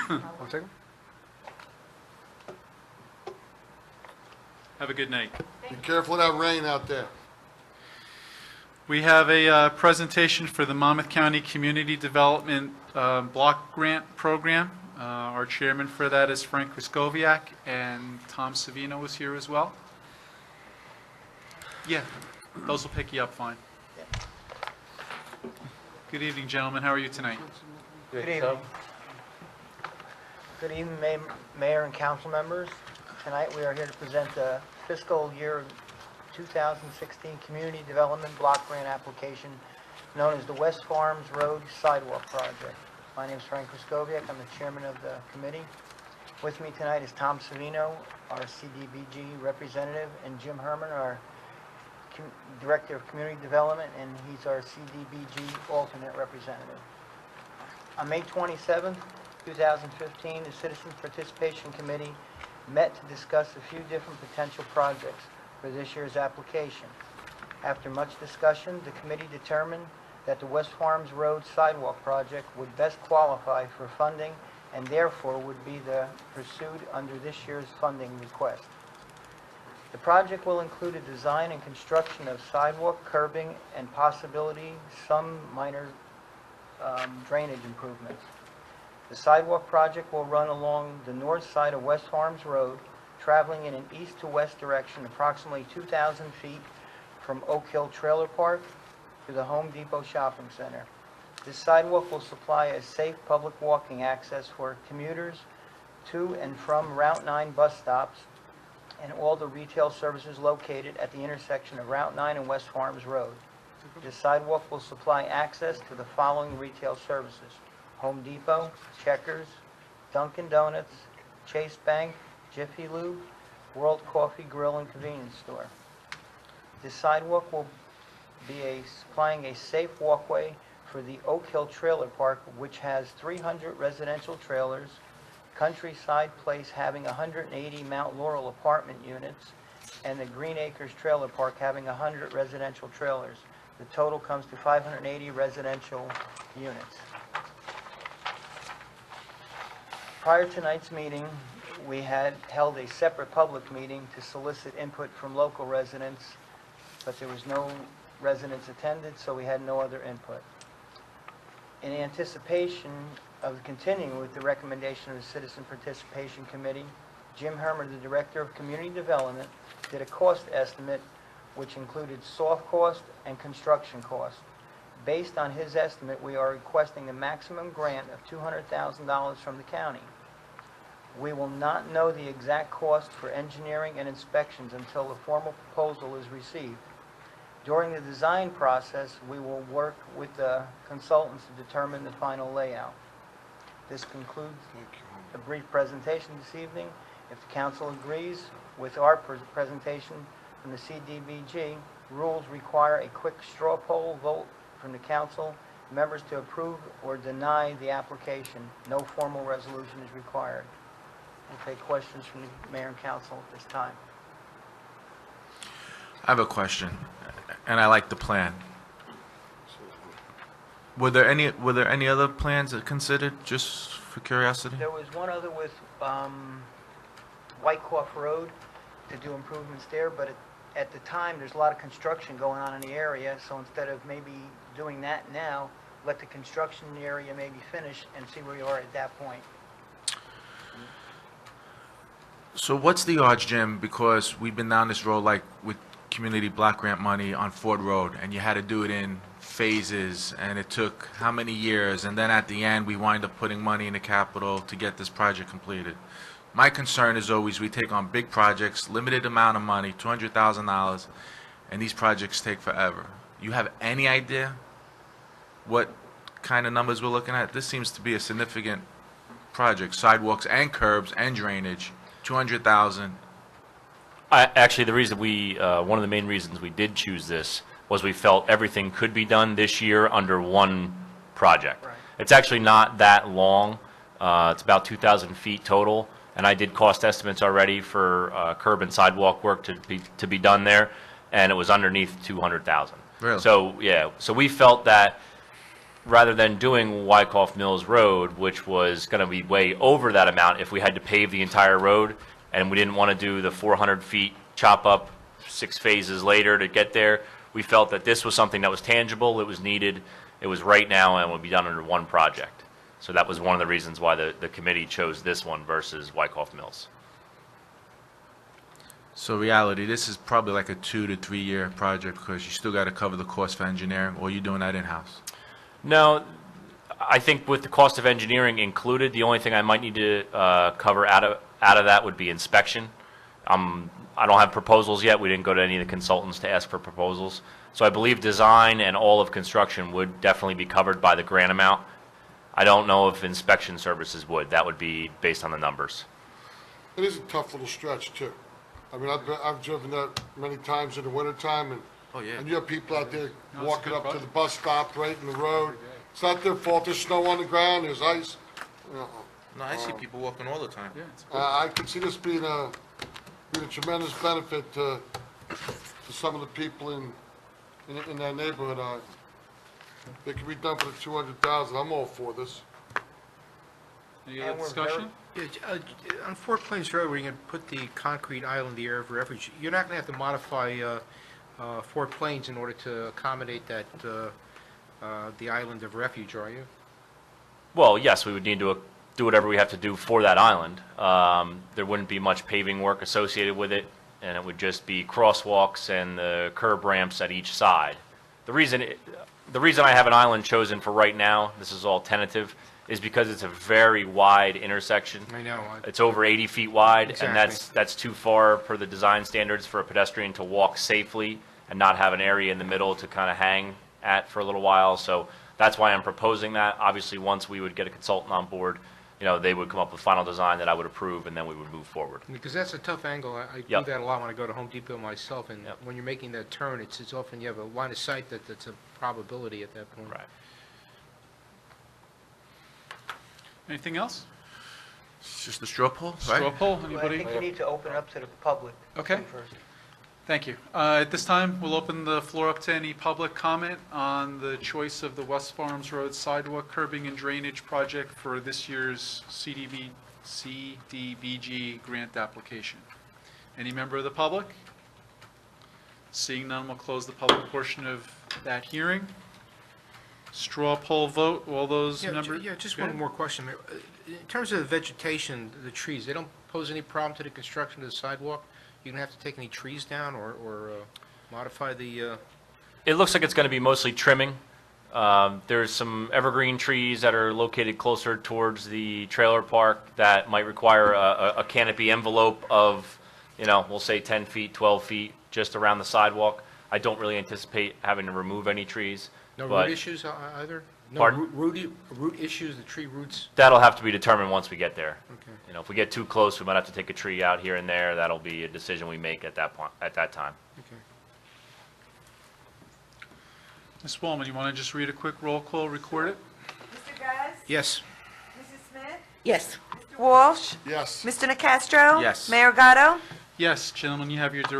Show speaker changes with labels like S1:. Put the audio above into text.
S1: One second.
S2: Have a good night.
S3: Be careful of that rain out there.
S2: We have a presentation for the Monmouth County Community Development Block Grant Program. Our chairman for that is Frank Kraskowiak, and Tom Savino is here as well. Yeah, those will pick you up fine. Good evening, gentlemen. How are you tonight?
S4: Good evening. Good evening, Mayor and council members. Tonight we are here to present the fiscal year 2016 Community Development Block Grant application known as the West Farms Road Sidewalk Project. My name is Frank Kraskowiak. I'm the chairman of the committee. With me tonight is Tom Savino, our CDBG representative, and Jim Herman, our Director of Community Development, and he's our CDBG alternate representative. On May 27th, 2015, the Citizen Participation Committee met to discuss a few different potential projects for this year's application. After much discussion, the committee determined that the West Farms Road Sidewalk Project would best qualify for funding and therefore would be pursued under this year's funding request. The project will include a design and construction of sidewalk, curbing, and possibly some minor drainage improvements. The sidewalk project will run along the north side of West Farms Road, traveling in an east to west direction approximately 2,000 feet from Oak Hill Trailer Park to the Home Depot Shopping Center. This sidewalk will supply a safe public walking access for commuters to and from Route 9 bus stops and all the retail services located at the intersection of Route 9 and West Farms Road. This sidewalk will supply access to the following retail services: Home Depot, Checkers, Dunkin' Donuts, Chase Bank, Jiffy Lube, World Coffee Grill and Convenience Store. This sidewalk will be supplying a safe walkway for the Oak Hill Trailer Park, which has 300 residential trailers, Countryside Place having 180 Mount Laurel apartment units, and the Green Acres Trailer Park having 100 residential trailers. The total comes to 580 residential units. Prior to tonight's meeting, we had held a separate public meeting to solicit input from local residents, but there was no residents attended, so we had no other input. In anticipation of continuing with the recommendation of the Citizen Participation Committee, Jim Herman, the Director of Community Development, did a cost estimate which included soft cost and construction cost. Based on his estimate, we are requesting a maximum grant of $200,000 from the county. We will not know the exact cost for engineering and inspections until the formal proposal is received. During the design process, we will work with the consultants to determine the final layout. This concludes a brief presentation this evening. If the council agrees with our presentation from the CDBG, rules require a quick straw poll vote from the council members to approve or deny the application. No formal resolution is required. We'll take questions from the mayor and council at this time.
S5: I have a question, and I like the plan. Were there any other plans that considered, just for curiosity?
S4: There was one other with Whitecoff Road to do improvements there, but at the time, there's a lot of construction going on in the area, so instead of maybe doing that now, let the construction area maybe finish and see where you are at that point.
S5: So what's the odds, Jim, because we've been down this road like with community block grant money on Ford Road, and you had to do it in phases, and it took how many years, and then at the end we wind up putting money in the capital to get this project completed. My concern is always we take on big projects, limited amount of money, $200,000, and these projects take forever. You have any idea what kind of numbers we're looking at? This seems to be a significant project, sidewalks and curbs and drainage, $200,000.
S6: Actually, the reason one of the main reasons we did choose this was we felt everything could be done this year under one project.
S4: Right.
S6: It's actually not that long. It's about 2,000 feet total, and I did cost estimates already for curb and sidewalk work to be done there, and it was underneath 200,000.
S5: Really?
S6: So yeah, so we felt that rather than doing Wyckoff Mills Road, which was going to be way over that amount if we had to pave the entire road, and we didn't want to do the 400 feet chop up 6 phases later to get there, we felt that this was something that was tangible, it was needed, it was right now, and would be done under one project. So that was one of the reasons why the committee chose this one versus Wyckoff Mills.
S5: So reality, this is probably like a 2 to 3 year project because you still got to cover the cost for engineering, or you doing that in-house?
S6: No, I think with the cost of engineering included, the only thing I might need to cover out of that would be inspection. I don't have proposals yet. We didn't go to any of the consultants to ask for proposals. So I believe design and all of construction would definitely be covered by the grant amount. I don't know if inspection services would. That would be based on the numbers.
S3: It is a tough little stretch, too. I mean, I've driven that many times in the wintertime, and
S5: Oh, yeah.
S3: and you have people out there
S2: No, it's a
S3: walking
S2: good
S3: up to
S2: project.
S3: the bus stop right in the road. It's not their fault. There's snow on the ground, there's ice.
S5: No, I see people walking all the time.
S2: Yeah, it's
S3: I could see this being a tremendous benefit to some of the people in that neighborhood. It could be done for the 200,000. I'm all for this.
S2: Any other
S4: And we're
S2: discussion?
S1: Yeah, on Fort Plains Road, where you're going to put the concrete island, the area of refuge, you're not going to have to modify Fort Plains in order to accommodate that, the island of refuge, are you?
S6: Well, yes, we would need to do whatever we have to do for that island. There wouldn't be much paving work associated with it, and it would just be crosswalks and the curb ramps at each side. The reason I have an island chosen for right now, this is all tentative, is because it's a very wide intersection.
S1: I know.
S6: It's over 80 feet wide, and
S1: Exactly.
S6: that's too far per the design standards for a pedestrian to walk safely and not have an area in the middle to kind of hang at for a little while. So that's why I'm proposing that. Obviously, once we would get a consultant on board, they would come up with final design that I would approve, and then we would move forward.
S1: Because that's a tough angle. I do
S6: Yep.
S1: that a lot when I go to Home Depot myself, and
S6: Yep.
S1: when you're making that turn, it's often you have a line of sight that's a probability at that point.
S6: Right.
S2: Anything else?
S5: It's just a straw poll, right?
S2: Straw poll,
S4: Well, I
S2: anybody?
S4: think you need to open up to the public.
S2: Okay.
S4: First.
S2: Thank you. At this time, we'll open the floor up to any public comment on the choice of the West Farms Road sidewalk curbing and drainage project for this year's CDBG grant application. Any member of the public? Seeing none, we'll close the public portion of that hearing. Straw poll vote, all those members?
S1: Yeah, just
S2: Go
S1: one
S2: ahead.
S1: more question, Mayor. In terms of the vegetation, the trees, they don't pose any problem to the construction of the sidewalk? You gonna have to take any trees down or modify the,
S6: It looks like it's going to be mostly trimming. There's some evergreen trees that are located closer towards the trailer park that might require a canopy envelope of, we'll say 10 feet, 12 feet, just around the sidewalk. I don't really anticipate having to remove any trees.
S1: no
S6: but
S1: root issues either? No
S6: Pardon?
S1: root issues, the tree roots?
S6: That'll have to be determined once we get there.
S1: Okay.
S6: If we get too close, we might have to take a tree out here and there. That'll be a decision we make at that point, at that time.
S1: Okay.
S2: Ms. Wallman, you want to just read a quick roll call, record it?
S7: Mr. Guz?
S1: Yes.
S7: Mrs. Smith?
S8: Yes.
S7: Mr. Walsh?
S3: Yes.
S7: Mr. Nacastro?
S5: Yes.
S7: Mayor Gatto?
S2: Yes, gentlemen, you have your direct